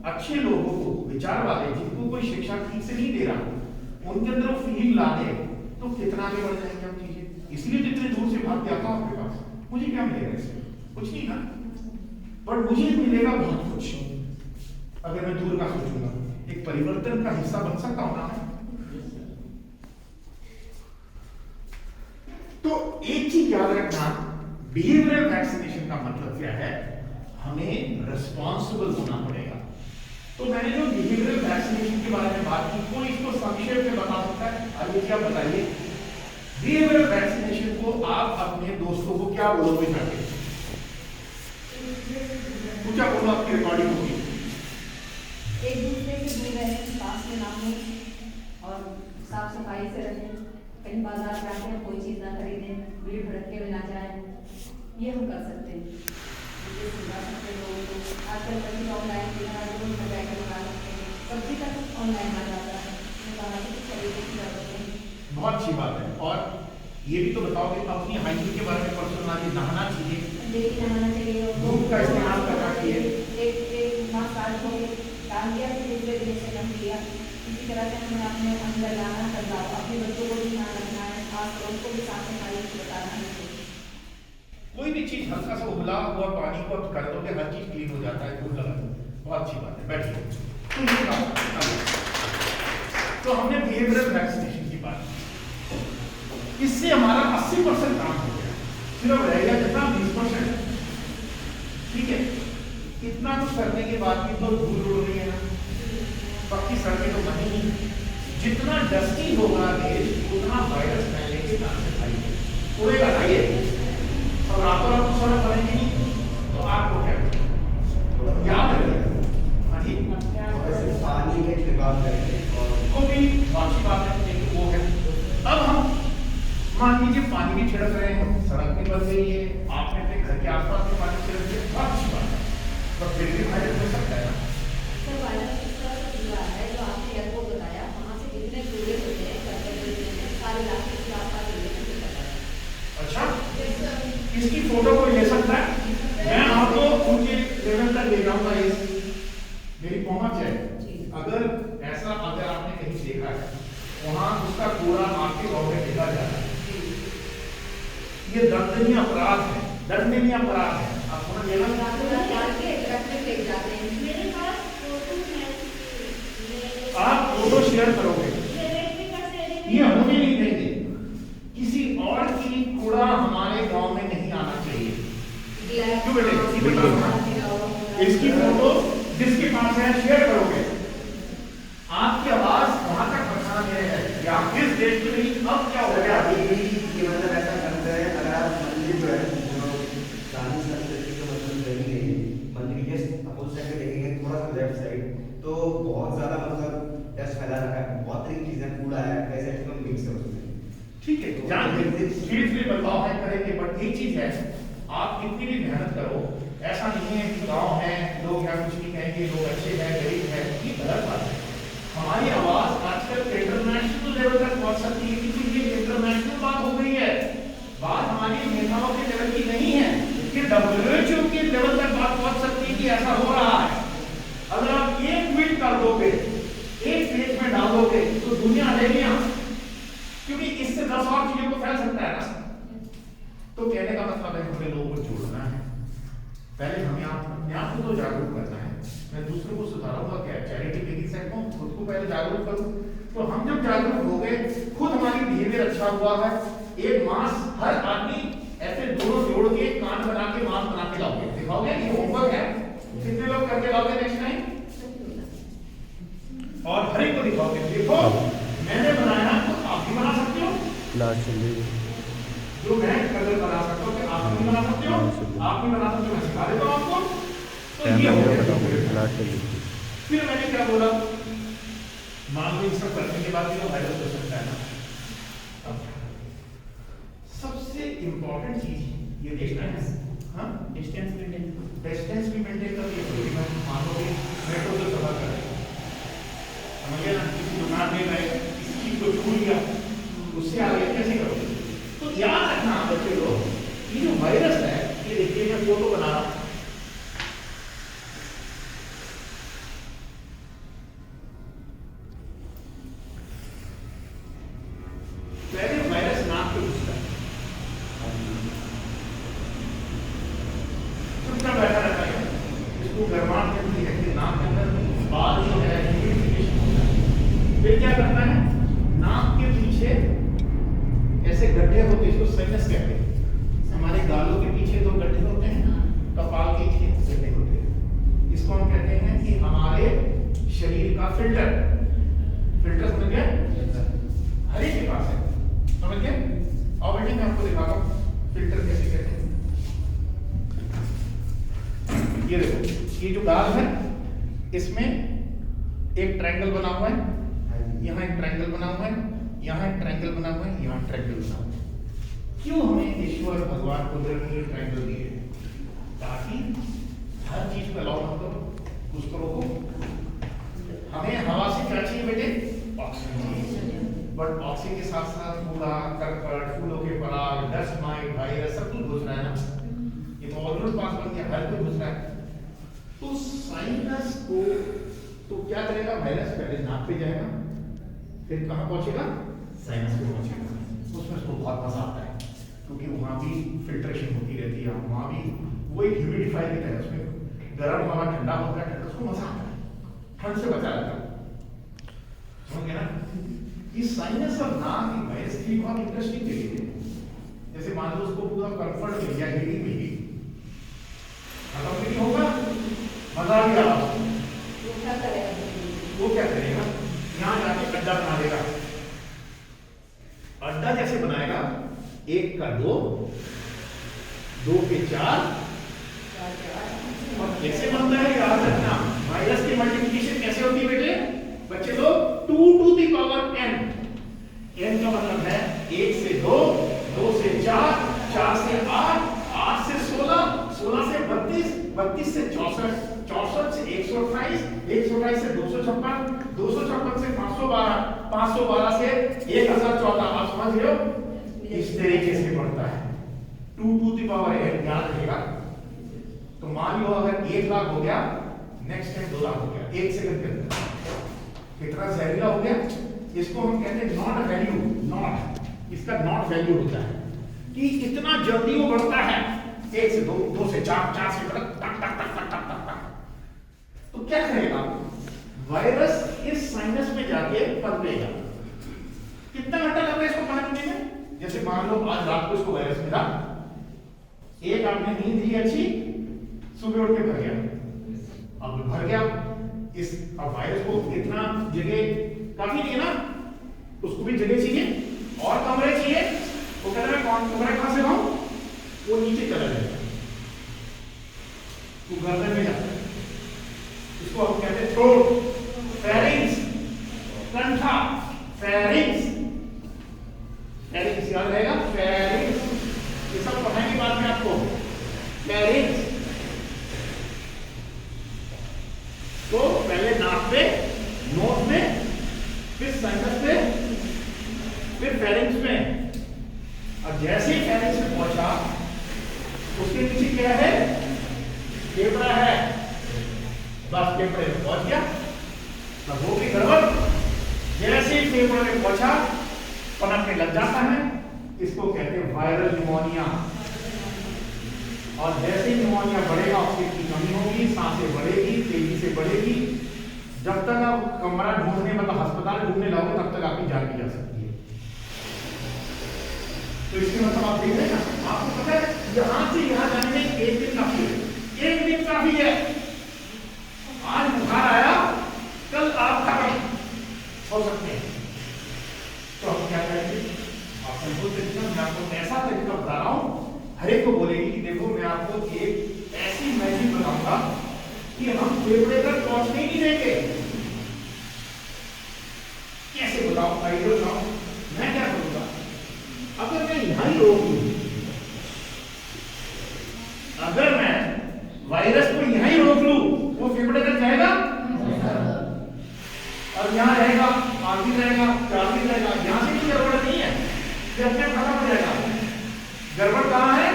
अच्छे लोगों को, विचार वाले, जिनको कोई शिक्षा ठीक से नहीं दे रहा, उनके अंदर वो फीलिंग ला दे तो कितना आगे बढ़ जाएंगे हम चीजें। इसलिए जितने दूर से भाग के आता हूं आपके पास, मुझे क्या मिलेगा इससे? कुछ नहीं ना, पर मुझे मिलेगा बहुत कुछ अगर मैं दूर का सोचूंगा। एक परिवर्तन का हिस्सा बन सकता हूं ना। तो एक चीज याद रखना, बिहेवियरल वैक्सीनेशन का मतलब क्या है? हमें रिस्पॉन्सिबल होना पड़ेगा। तो मैंने जो बिहेवियरल वैक्सीनेशन के बारे में बात की, कोई इसको संक्षेप में बता सकता है? आइए क्या बताइए, बिहेवियरल वैक्सीनेशन को आप अपने दोस्तों को क्या बोलोगे जाके? पूछा बोलो, आपकी रिकॉर्डिंग होगी। एक दूसरे से दूर रहें, पास में ना हो और साफ सफाई से रहें। कहीं बाजार जाके हम कोई चीज़ ना खरीदें, भीड़ भड़के में ना जाएं, ये हम कर सकते हैं। ये सुविधा सकते लोगों को आजकल कभी ऑनलाइन सब्जी का कुछ ऑनलाइन आ जाता है, बाहर से कुछ खरीदने की जरूरत नहीं। बहुत अच्छी बात है। और ये भी तो बताओ कि अपनी हाइजीन के बारे में पर्सनल नॉलेज, नहाना चाहिए, डेली नहाना चाहिए, धूप का इस्तेमाल करना चाहिए। एक मास काट हो डाल दिया फिर दूसरे दिन से कम किया। इसी तरह से हमें अपने अंदर लाना बदलाव, अपने बच्चों को भी ध्यान रखना है, खास उनको भी साफ सफाई बताना है। कोई भी चीज हल्का सा उबला हुआ पानी को कर दोगे, हर चीज क्लीन हो जाता है, धूप लगा दो, बहुत अच्छी बात है। बैठिए। तो ये बात, तो हमने बिहेवियरल वैक्सीनेशन की बात की, इससे हमारा 80% काम हो गया, सिर्फ रह गया कितना? 20%। ठीक है, इतना कुछ करने के बाद भी तो धूल उड़ रही है ना, पक्की सड़कें तो बनी नहीं। जितना डस्टी होगा देश, उतना वायरस फैलने के चांसेस आएंगे, उड़ेगा ना ये। और रातों रात तो सड़क बनेगी नहीं, तो आपको क्या याद रखिए। हाँ जी, पानी के छिड़काव करेंगे और वो भी अच्छी बात है, लेकिन वो है। अब हम मान लीजिए पानी भी छिड़क रहे हैं, सड़क भी बन गई है, आपने अपने घर के आसपास में पानी छिड़क दिया, बहुत अच्छी बात है, पर फिर भी वायरस हो सकता है ना। सर वायरस इस तरह से फैला है, जो आपने एयरपोर्ट बताया, वहाँ से जितने कूड़े होते हैं सारे इलाके के आसपास अच्छा, इसकी फोटो कोई ले सकता है? मैं आपको उनके लेवल तक ले जाऊंगा, ये मेरी पहुंच है। अगर ऐसा, अगर आपने कहीं देखा है वहां उसका कूड़ा आपके गांव में फेंका जा रहा है, ये दंडनीय अपराध है, दंडनीय अपराध है। आप समझ गए ना? आप फोटो शेयर करोगे, ये होने नहीं देंगे। किसी और की कूड़ा हमारे गांव में नहीं आना चाहिए। क्यों बेटे? इसकी फोटो जिसके पास है शेयर करोगे, आपकी आवाज वहां तक पहुंचाना है। या किस देश में नहीं, अब क्या हो गया? ये मतलब ऐसा करते हैं, अगर आप मंदिर जो है शादी संस्कृति का मतलब रही है, मंदिर के अपोजिट साइड में देखेंगे, थोड़ा सा लेफ्ट साइड, तो बहुत ज्यादा मतलब डस्ट फैला रखा है, बहुत तरीके की चीजें, कूड़ा है, कैसे इसको मिक्स कर सकते हैं। ठीक है, जान धीरे बदलाव है करेंगे, बट एक चीज है, आप कितनी भी मेहनत करो, ऐसा नहीं है कि गांव है, लोग यहाँ कुछ नहीं कहेंगे, लोग अच्छे हैं, गरीब है, ये गलत बात है। हमारी आवाज आजकल इंटरनेशनल लेवल तक पहुंच सकती है, क्योंकि ये इंटरनेशनल बात हो गई है। बात हमारी नेताओं के लेवल की नहीं है, कि WHO के लेवल तक बात पहुंच सकती है कि ऐसा हो रहा है। अगर आप एक ट्वीट कर दोगे, एक पेज में डाल दोगे, तो दुनिया लेगी, क्योंकि इससे 10 और चीजों को फैल सकता है ना। तो कहने का मतलब है हमें लोगों को जोड़ना है, पहले हमें अपने आप को तो जागरूक करना है। मैं दूसरों को सुधारूंगा क्या? चैरिटी बिगिंस एट होम, खुद को पहले जागरूक करूं। तो हम जब जागरूक हो गए, खुद हमारी बिहेवियर अच्छा हुआ है। एक मास्क हर आदमी ऐसे दोनों जोड़ के कान बना के मास्क बना के लाओगे, दिखाओगे, ये होमवर्क है, कितने लोग करके लाओगे नेक्स्ट टाइम? और हर एक को दिखाओगे, देखो मैंने बनाया तो आप लास्ट चलिए जो मैं अगर बना सकता हूँ कि आप नहीं बना सकते हो, आप नहीं बना सकते, मैं सिखा देता हूँ आपको। तो टाइम ये हो लगेगा गया। बताऊँगा लास्ट चलिए। फिर मैंने क्या बोला, मान लो ये सब करने के बाद ये वायरस हो सकता है ना। अब सबसे इम्पोर्टेंट चीज ये देखना है, हाँ, डिस्टेंस मेंटेन। डिस्टेंस भी मेंटेन करके कोई मैं मान लो कि मेट्रो से सफर कर रहे हैं, समझिए ना, किसी दुकान में गए, किसी चीज को छू लिया, उससे आगे कैसे करोगे? तो याद रखना बच्चे लोग, ये जो वायरस है, ये देखिए मैं फोटो बना रहा हूं, पहले वायरस नाक पे घुसता है, चुपचाप बैठा रहता है, इसको गर्माहट मिलती है कि नाक के अंदर बाल जो है ह्यूमिडिफिकेशन होता है। फिर क्या करता है, नाक के पीछे ऐसे गड्ढे होते हैं, इसको साइनस कहते हैं। हमारे गालों के पीछे दो गड्ढे होते हैं, कपाल के पीछे गड्ढे होते हैं, इसको हम कहते हैं कि हमारे शरीर का फिल्टर। फिल्टर समझ गए? हर एक के पास है, समझ गए? और बेटे मैं आपको दिखाता हूँ फिल्टर कैसे कहते हैं। ये देखो, ये जो गाल है, इसमें एक ट्रायंगल बना हुआ है, यहाँ एक ट्रायंगल बना हुआ है, यहाँ एक ट्रायंगल बना हुआ है, यहाँ ट्रायंगल बना हुआ है। क्यों हमें ईश्वर भगवान कुदरत ने ट्रायंगल दिए? ताकि हर चीज को अलाउ मत करो, उसको रोको। हमें हवा से क्या चाहिए बेटे? ऑक्सीजन चाहिए, बट ऑक्सीजन के साथ साथ कूड़ा करकट, फूलों के पराग, डस्ट माइट, वायरस सब कुछ घुस रहा है ना। ये तो ऑलरेडी पास बन गया, हर कोई घुस रहा है। तो साइनस को तो क्या करेगा? वायरस पहले नाक पे जाएगा, फिर कहाँ पहुंचेगा? साइनस पे पहुंचेगा। उसमें उसको बहुत मजा आता है, क्योंकि वहां भी फिल्ट्रेशन होती रहती है, वहां भी वो एक ह्यूमिडिफायर की तरह, उसमें गर्म हवा ठंडा होता है, ठंडा, उसको मजा आता है, ठंड से बचा रहता है, समझ गए ना? इस साइनस और नाक की वायरस की बहुत इंटरेस्टिंग जगह है। जैसे मान लो उसको पूरा कंफर्ट मिल गया, हीटिंग मिल गई, खत्म नहीं होगा, मजा आ गया आपको। वो क्या करेगा? वो क्या करेगा? यहाँ जाके अड्डा बना देगा। अड्डा कैसे बनाएगा? 1 का 2, 2 के 4, और कैसे बनता है याद रखना, वायरस की मल्टीप्लिकेशन कैसे होती है बेटे? बच्चे लोग 2 to the power n। n का मतलब है 1 से 2, 2 से 4, 4 से 8, 8 से 16, 16 से 32, 32 से 64, 64 से 128, 128 से 256, 256 से 512, 512 से 1014। आप समझ रहे हो? इस तरीके से बढ़ता है। 2 to the power n याद रहेगा। तो मान लो अगर 1 लाख हो गया, नेक्स्ट टाइम 2 लाख हो गया, 1 सेकंड के अंदर। कितना जहरीला हो गया? इसको हम कहते हैं नॉट वैल्यू। नॉट, इसका नॉट वैल्यू होता है कि कितना जल्दी वो बढ़ता है। 1 से 2, 2 से 4, 4 से टक टक टक टक टक टक। तो क्या करेगा? वायरस इस साइनस में जाके पनपेगा। कितना घंटा लगता है इसको पनपने में? जैसे मान लो आज रात को इसको वायरस मिला, एक आपने नींद ली अच्छी, सुबह उठ के भर गया, अब भर गया इस, अब वायरस को इतना जगह काफी नहीं है ना, उसको भी जगह चाहिए और कमरे चाहिए। वो कहता है कौन कमरे कहां से लाऊं? वो नीचे चला जाएगा, वो गर्दन में जाता है, इसको हम कहते हैं थ्रोट, फेरिंग्स, कंठा, फेरिंग्स। फेरिंग्स याद रहेगा, फेरिंग्स, ये सब पढ़ाएंगे बाद में आपको। फेरिंग्स तो पहले नाक पे, नोज में, फिर साइनस पे, फिर फेरिंग्स में। और जैसे ही फेरिंग्स में पहुंचा, उसके पीछे क्या है? फेफड़ा है, बस फेफड़े में पहुंच गया, बस वो भी गड़बड़। जैसे ही फेफड़े में पहुंचा, पनपने लग जाता है, इसको कहते हैं वायरल निमोनिया। और जैसे ही निमोनिया बढ़ेगा, ऑक्सीजन की कमी होगी, सांसें बढ़ेगी, तेजी से बढ़ेगी। जब तक आप कमरा ढूंढने, मतलब अस्पताल ढूंढने लगोगे, तब तक आपकी जान भी जा सकती है। तो इसके मतलब आप देख रहे हैं ना, आपको पता है यहां से यहां जाने में 1 दिन काफी है, 1 दिन काफी है। आज बुखार आया, कल आप खत्म हो सकते हैं। तो हम क्या करेंगे? ऑप्शन पहुंचने ही नहीं देंगे। कैसे बताओ, आइडिया बताओ। मैं क्या करूंगा अगर मैं यहां ही रोक लूं, अगर मैं वायरस को यहां ही रोक लूं, वो फेफड़े तक जाएगा और यहां रहेगा, आगे रहेगा, चाबी रहेगा, यहां से भी गड़बड़ नहीं है, ये अपने खत्म हो जाएगा। गड़बड़ कहां है?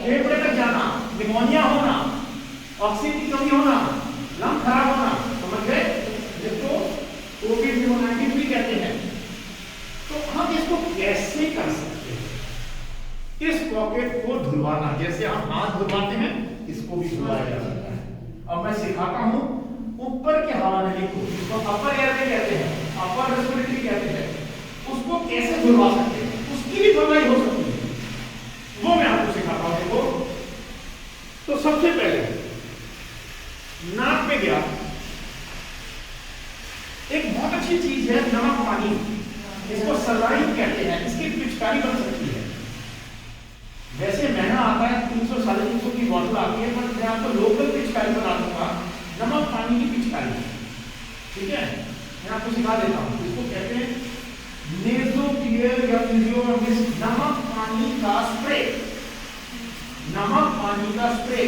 फेफड़े तक जाना, निमोनिया होना, ऑक्सीजन की कमी होना, लंग खराब होना, समझ गए? जिसको कोविड-19 भी कहते हैं। तो हम इसको कैसे कर सकते हैं? इस पॉकेट को धुलवाना, जैसे हम हाथ धुलवाते हैं, इसको भी धुलवाया जा सकता है। अब मैं सिखाता हूं, ऊपर के हवा नली को, जिसको अपर एयरवे कहते हैं, अपर रेस्पिरेटरी कहते हैं, उसको कैसे धुलवा सकते हैं, उसकी भी धुलाई हो सकती है, वो मैं आपको सिखाता हूं। देखो, तो सबसे पहले नाक में गया, एक बहुत अच्छी चीज है नमक पानी, इसको सलाइन कहते हैं, इसकी पिचकारी बन सकती है। वैसे महंगा आता है, 300 साढ़े 300 की बोतल आती है, पर मैं आपको लोकल पिचकारी बना दूंगा, नमक पानी की पिचकारी। ठीक है, मैं आपको सिखा देता हूं। इसको कहते हैं नेज़ोक्लियर या फिजियोलॉजिस्ट नमक पानी का स्प्रे। नमक पानी का स्प्रे,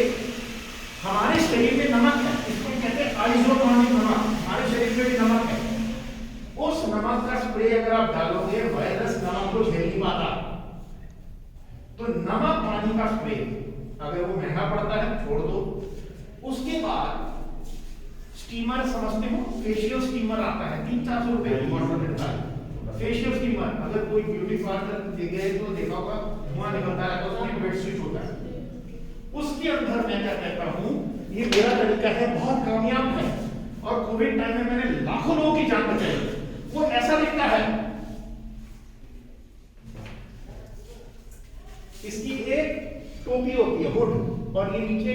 हमारे शरीर में नमक है, इसको कहते हैं आइसोटोनिक नमक, हमारे शरीर में भी नमक है। उस नमक का स्प्रे अगर आप डालोगे, वायरस नमक को झेल नहीं पाता। तो नमक पानी का स्प्रे, अगर वो महंगा पड़ता है छोड़ दो। उसके बाद स्टीमर समझते हो, फेशियल स्टीमर आता है, 300-400 रुपए की बॉटल मिलता है। फेशियल स्टीमर, अगर कोई ब्यूटी पार्लर गए तो देखा होगा, धुआं निकलता है, तो उसमें बेड स्विच होता है। उसके अंदर मैं क्या कहता हूं, ये मेरा तरीका है, बहुत कामयाब है, और कोविड टाइम में मैंने लाखों लोगों की जान बचाई। वो ऐसा दिखता है, इसकी एक टोपी होती है, हुड, और ये नीचे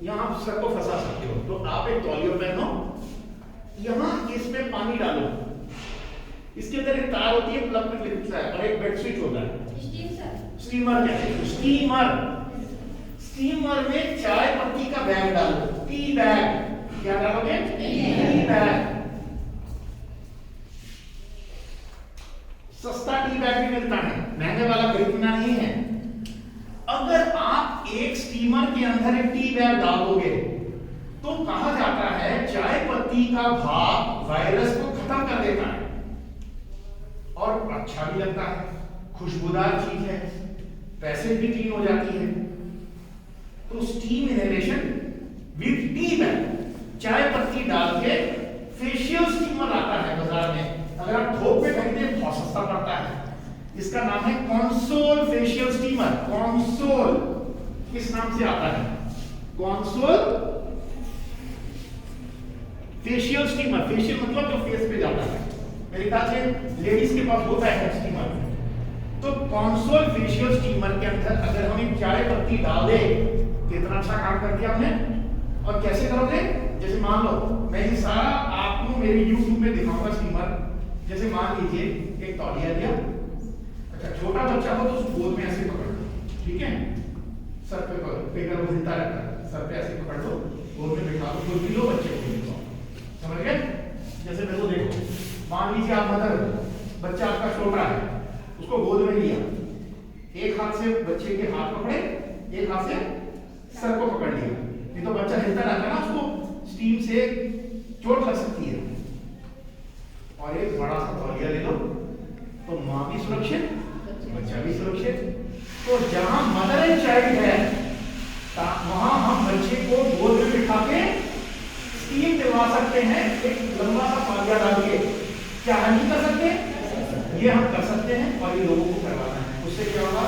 यहां सर को फंसा सकते हो। तो आप एक तौलिया पहनो, यहां इसमें पानी डालो, इसके अंदर एक तार होती है, प्लग में लिखता है, और एक बेड स्विच होता है। स्टीमर कहते हैं, स्टीमर। स्टीमर में चाय पत्ती का बैग डालो, टी बैग। क्या डालोगे? Tea bag. सस्ता टी बैग भी मिलता है, महंगे वाला खरीदना नहीं है। अगर आप एक स्टीमर के अंदर एक टी बैग डालोगे, तो कहा जाता है चाय पत्ती का भाप वायरस को खत्म कर देता है, और अच्छा भी लगता है, खुशबूदार चीज है, पैसे भी क्लीन हो जाती है। तो steam inhalation with tea bag, चाय पत्ती डाल के फेशियल स्टीमर आता है बाजार में, अगर आप थोक पे खरीदे बहुत सस्ता पड़ता है। इसका नाम है कॉन्सोल फेशियल स्टीमर। कॉन्सोल किस नाम से आता है? Console facial steamer. फेशियल मतलब जो फेस पे जाता है, मेरे ख्याल से लेडीज के पास होता है स्टीमर। तो कॉन्सोल फेशियल स्टीमर के अंदर अगर हम एक चाय पत्ती डाल दें, कितना अच्छा काम कर दिया हमने। और कैसे करोगे? जैसे मान लो मैं ये सारा आपको मेरे YouTube में दिखाऊंगा स्टीमर। जैसे मान लीजिए एक तौलिया लिया, अच्छा छोटा बच्चा हो तो उस गोद में ऐसे पकड़ लो, ठीक है, सर पे पेकर वो हिलता रहता है, सर पे ऐसे पकड़ लो, गोद में बिठा लो, गोद लो, बच्चे को बिठाओ, समझ गए? जैसे मेरे को देखो, मान लीजिए आप मदर, बच्चा आपका छोटा है, उसको गोद में लिया, एक हाथ से बच्चे के हाथ पकड़े, एक हाथ से सर को पकड़ लिया, नहीं तो बच्चा हिलता रहता है ना, उसको स्टीम से चोट लग सकती है। और एक बड़ा सा तौलिया ले लो, तो माँ भी सुरक्षित, बच्चा भी सुरक्षित। तो जहां मदर एंड चाइल्ड है, वहां हम बच्चे को गोद में बिठा के स्टीम दिलवा सकते हैं, एक लंबा सा तौलिया डाल के। क्या हम नहीं कर सकते? ये हम कर सकते हैं, और ये लोगों को करवाना है। उससे क्या होगा?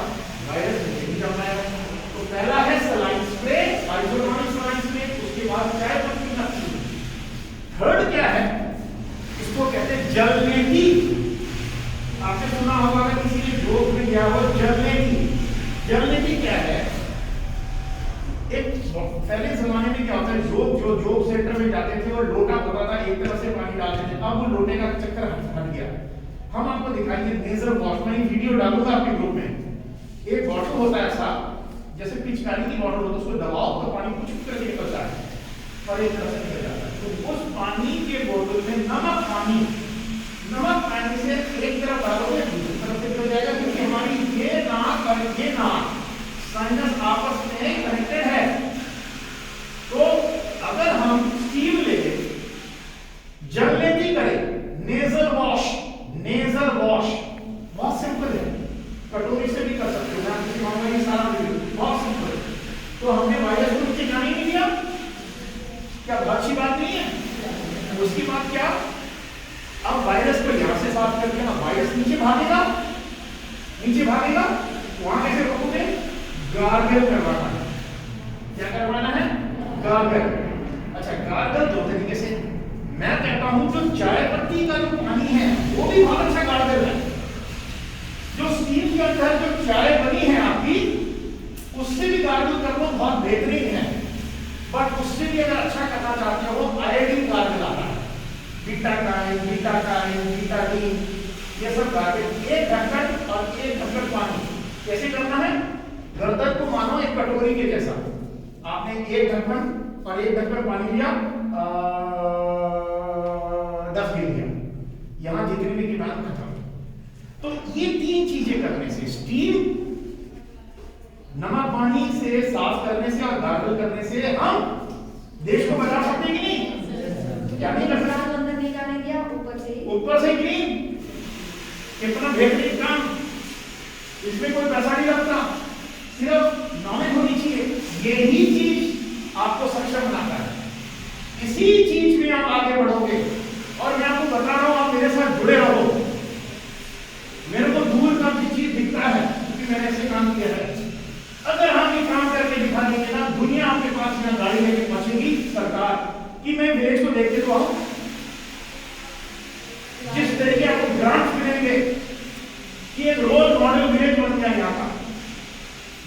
वायरस नहीं चल पाएगा। तो पहला है saline spray, isotonic saline spray, उसके बाद चाय पत्ती का स्प्रे। थर्ड क्या है? इसको कहते हैं जलनेती। आपने सुना होगा कि किसी ने जोक में गया हो जलनेती। जलनेती क्या है? एक पहले जमाने में क्या होता है, जोक सेंटर में जाते थे और लोटा होता था, एक तरफ से पानी डालते थे। अब वो लोटे का चक्कर हट गया। हम आपको दिखाएंगे नेजर वॉश, मैं वीडियो डालूंगा आपके ग्रुप में। एक बॉटल होता है ऐसा, जैसे पिचकारी की बॉटल होती है, उसको दबाओ तो पानी कुछ करके निकलता है। और एक तरफ से निकल जाता है। तो उस पानी के बोतल में नमक पानी से एक तरफ डालोगे दूसरी तरफ से निकल जाएगा, क्योंकि हमारी ये नाक और ये नाक साइनस आपस में कनेक्टेड है। तो अगर हम स्टीम ले जलने की करें, नेजल वॉश बहुत सिंपल है, कटोरी से भी कर सकते हो, किसी मामले में सारा वीडियो बहुत सिंपल है। तो हमने वायरस को नीचे जाने नहीं दिया, क्या बहुत अच्छी बात नहीं है? उसकी बात क्या, अब वायरस को यहां से साफ कर दिया, वायरस नीचे भागेगा, वहां कैसे रोकोगे? गार्गल करवाना है। क्या करवाना है? गार्गल। अच्छा, गार्गल दो तरीके से, मैं कहता हूं जो चाय पत्ती का जो पानी है वो भी बहुत अच्छा गार्गल है। जो स्टीम के अंदर जो चाय बनी है आपकी, उससे भी गार्गल करना बहुत बेहतरीन है। बट उससे भी अगर अच्छा करना चाहते हो, आयोडीन गार्गल आता है, बीटाडीन, ये सब गार्गल। एक ढक्कन और एक ढक्कन पानी। कैसे करना है? गर्दन को मानो एक कटोरी के जैसा, आपने एक ढक्कन और एक ढक्कन पानी लिया, 10 गिर लिया, यहां जितने भी कीटाणु खत्म। तो ये 3 चीजें करने से, स्टीम, नमक पानी से साफ करने से और गार्गल करने से हम देश को बचा सकते हैं कि नहीं? क्या नहीं कर सकते? अंदर नहीं जाने दिया, ऊपर से क्लीन। कितना बेहतरीन काम, इसमें कोई पैसा नहीं लगता, सिर्फ नॉलेज होनी चाहिए। यही चीज आपको सक्षम बनाता है, इसी चीज में आप आगे बढ़ोगे। और मैं आपको बता रहा हूं, आप मेरे साथ जुड़े रहो। मेरे को दूर का भी चीज दिखता है, क्योंकि मैंने ऐसे काम किया है। अगर हम ये काम करके दिखा देंगे ना, दुनिया आपके पास में गाड़ी लेके पहुंचेगी सरकार कि मैं विलेज को देखते तो आऊं। जिस तरीके आपको ग्रांट्स मिलेंगे कि एक रोल मॉडल विलेज बन गया यहाँ का,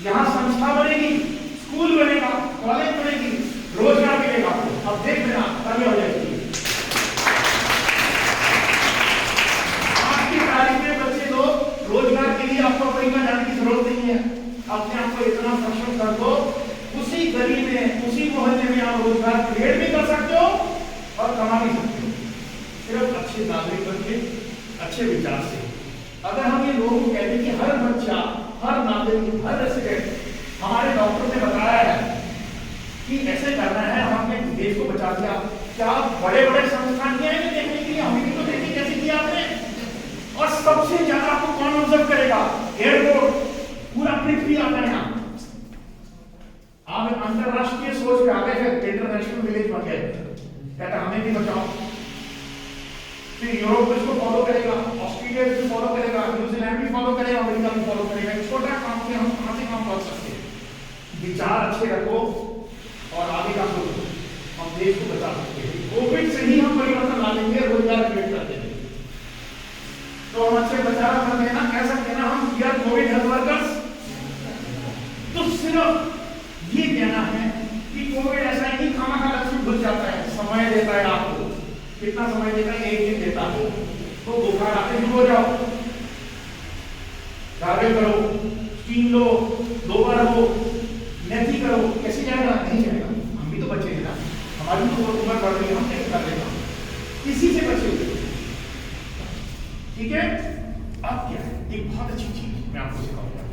यहाँ संस्था बनेगी, स्कूल बनेगा, कॉलेज बनेगी, रोजगार मिलेगा आपको। अब देख लेना आगे हो जाएगी। आज की तारीख में बच्चे लोग रोजगार के लिए आपको अमेरिका जाने की जरूरत नहीं है, अपने आप को इतना सक्षम कर दो, उसी गली में, उसी मोहल्ले में आप रोजगार क्रिएट भी कर सकते हो और कमा भी सकते हो, सिर्फ अच्छे नागरिक बनके, अच्छे विचार से। अगर हम ये लोगों को कहते हैं कि हर बच्चा, हर नागरिक, हर रेसिडेंट, हमारे डॉक्टर ने बताया है कि ऐसे करना है, हम अपने देश को बचा दिया। क्या बड़े बड़े संस्थान किए हैं देखने के लिए? हमें तो देखिए कैसे किया आपने। और सबसे ज्यादा आपको कौन ऑब्जर्व करेगा? एयरपोर्ट, पूरा पृथ्वी आता है यहाँ। आप अंतरराष्ट्रीय सोच पे आ गए हैं, इंटरनेशनल विलेज बन गए, कहता हमें भी बचाओ। फिर यूरोप इसको फॉलो करेगा, ऑस्ट्रेलिया इसको फॉलो करेगा, न्यूजीलैंड भी फॉलो करेगा, अमेरिका भी फॉलो करेगा। छोटा काम से हम कहां से काम कर सकते हैं? विचार अच्छे रखो और आगे का सोचो, हम देश को बचा सकते हैं। कोविड से ही हम परिवर्तन ला लेंगे, रोजगार क्रिएट कर देंगे। तो हम अच्छे बचाव कर देना, कह सकते हैं ना हम, we are COVID health workers. तो सिर्फ ये कहना है कि कोविड ऐसा ही खाना लक्ष्य भूल जाता है, समय देता है आपको। कितना समय देता है? 1 दिन देता है। तो बुखार आते शुरू हो जाओ, गार्गल करो, स्टीम लो, 2 बार हो, मेथी करो। कैसे जाएगा? नहीं जाएगा। हम भी तो बचे हैं ना, हमारी तो उम्र बढ़ रही है, हम कैसे कर लेगा? इसी से बचे हुए, ठीक है। अब क्या है, एक बहुत अच्छी चीज मैं आपको सिखाऊंगा।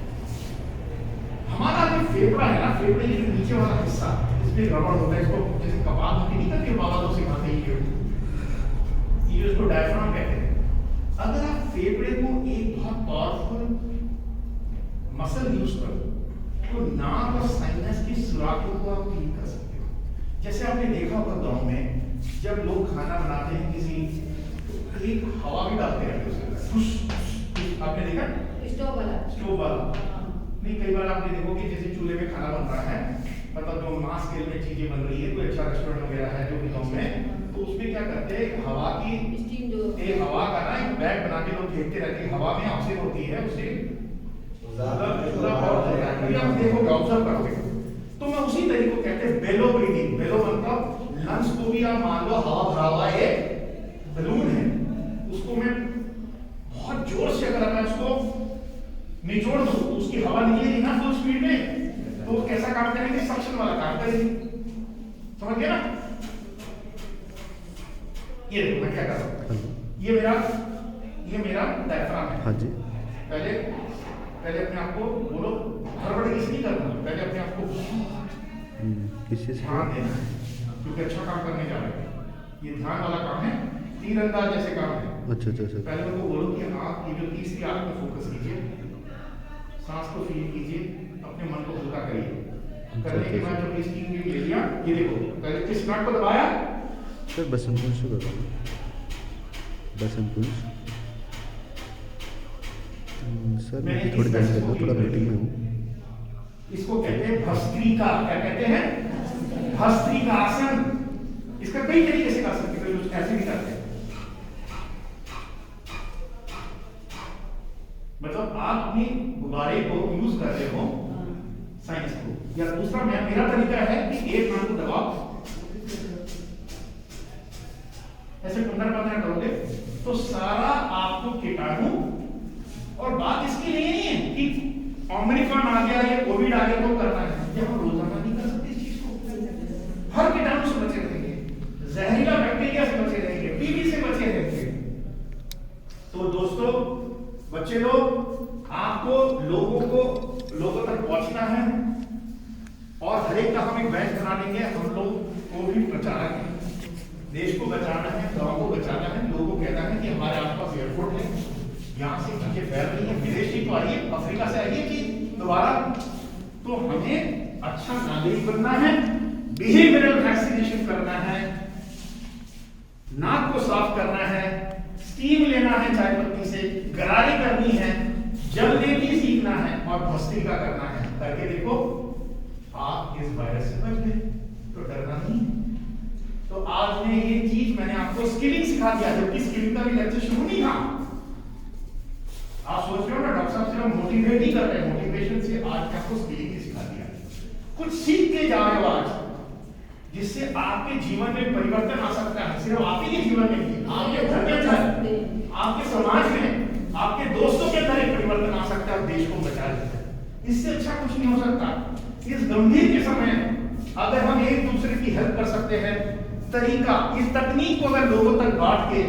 हमारा जो फेफड़ा है ना, फेफड़े के नीचे वाला हिस्सा, इसमें रबड़ होता है, इसको जैसे कपाल होती नहीं करते बाबा लोग सिखाते हैं, ये उसको डायफ्राम कहते हैं। अगर आप फेफड़े को एक बहुत पावरफुल मसल यूज करो तो नाक और साइनस की सुराखों को आप क्लीन कर सकते हो। जैसे आपने देखा होगा गांव में जब लोग खाना बनाते हैं, किसी एक हवा भी डालते हैं उसके, आपने देखा? स्टोव वाला नहीं, कई बार आपने देखो कि जैसे चूल्हे में खाना बन रहा है, मतलब जो मास स्केल में चीजें बन रही है, कोई अच्छा रेस्टोरेंट वगैरह है जो भी गांव में, तो उसमें क्या करते हैं, हवा की स्टीम, जो हवा का ना एक बैग बना के लोग फेंकते रहते हैं, हवा में ऑक्सीजन होती है, उससे आप देखोगे, ऑब्जर्व करोगे। तो मैं उसी तरीके को कहते हैं बेलो ब्रीदिंग। बेलो मतलब लंग्स को भी आप मान लो हवा भरा हुआ एक बलून है, उसको मैं बहुत जोर से अगर मैं उसको निचोड़ दूं तो उसकी हवा निकलेगी ना फुल स्पीड में, तो कैसा काम करेंगे? सक्शन वाला काम करेंगे, समझ गए ना? ये देखो मैं क्या कर रहा हूँ, हाँ ये मेरा डायफ्राम है। हाँ जी। पहले अपने आप को बोलो, हड़बड़ी इसलिए करना, पहले अपने आप को किस चीज़ ध्यान देना है, क्योंकि अच्छा काम करने जा रहे हैं। ये ध्यान वाला काम है, तीरंदाज जैसे काम है। अच्छा अच्छा अच्छा। पहले उनको बोलो कि आप ये जो तीसरी आंख में फोकस कीजिए, सांस को फील कीजिए, अपने मन को हल्का करिए। करने के बाद जो इस 3 मिनट ले लिया, ये देखो पहले किस नट को दबाया, सर बसंत कुंज से करवा लो, बसंत कुंज। सर मैं मैंने थोड़ी इस देर पैसे में को थोड़ा मीटिंग में हूँ। इसको कहते हैं भस्त्रिका। क्या कहते हैं? भस्त्रिका आसन। इसका कई तरीके से कर सकते हैं, कोई ऐसे भी करते हैं। मतलब आप अपनी गुब्बारे को यूज कर रहे हो, साइंस को। या दूसरा मेरा तरीका है कि एक नाम को दबाओ, ऐसे 15-15 करोगे तो सारा आपको कीटाणु, और बात इसकी नहीं है कि ओमिक्रॉन आ गया या कोविड आ गया तो करना है, ये हम रोजाना नहीं कर सकते इस चीज को। हर कीटाणु से बचे रहेंगे, जहरीला बैक्टीरिया से बचे रहेंगे, टीबी से बचे रहेंगे। तो दोस्तों, बच्चे लोग, आपको लोगों तक पहुंचना है, और हर एक का हम एक बैच बना देंगे। हम लोग कोविड बचाना है, देश को बचाना है, गांव को बचाना है। लोगों को कहना है कि हमारे आसपास एयरपोर्ट है, यहाँ से चीजें फैल रही है, विदेशी तो आइए, अफ्रीका से आइए चीज दोबारा। तो हमें अच्छा नागरिक बनना है, बिहेवियरल वैक्सीनेशन करना है, नाक को साफ करना है, स्टीम लेना है चाय पत्ती से, गरारी करनी है, जल लेनी सीखना है, और भस्त्रिका करना है। करके देखो, आप इस वायरस से बच गए, तो डरना नहीं। तो आज ने ये चीज मैंने आपको स्किलिंग सिखा दिया, जबकि स्किलिंग का भी लेक्चर शुरू नहीं था। आप सोच रहे हो ना डॉक्टर साहब सिर्फ मोटिवेट ही कर रहे हैं, मोटिवेशन से आज आपको स्किलिंग ही सिखा दिया। कुछ सीख के जा रहे हो आज, जिससे आपके जीवन में परिवर्तन आ सकता है। सिर्फ आप ही के जीवन में नहीं, आपके घर के अंदर, आपके समाज में, आपके दोस्तों के अंदर एक परिवर्तन आ सकता है, और देश को बचा लेता है। इससे अच्छा कुछ नहीं हो सकता। इस गंभीर के समय अगर हम एक दूसरे की हेल्प कर सकते हैं, तरीका, इस तकनीक को अगर लोगों तक बांट के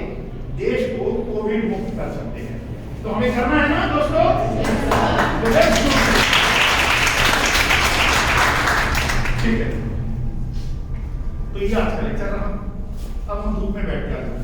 देश को कोविड मुक्त कर सकते हैं, तो हमें करना है ना दोस्तों। ठीक है, तो ये आज का लेक्चर रहा। अब हम धूप में बैठ के आ जाए।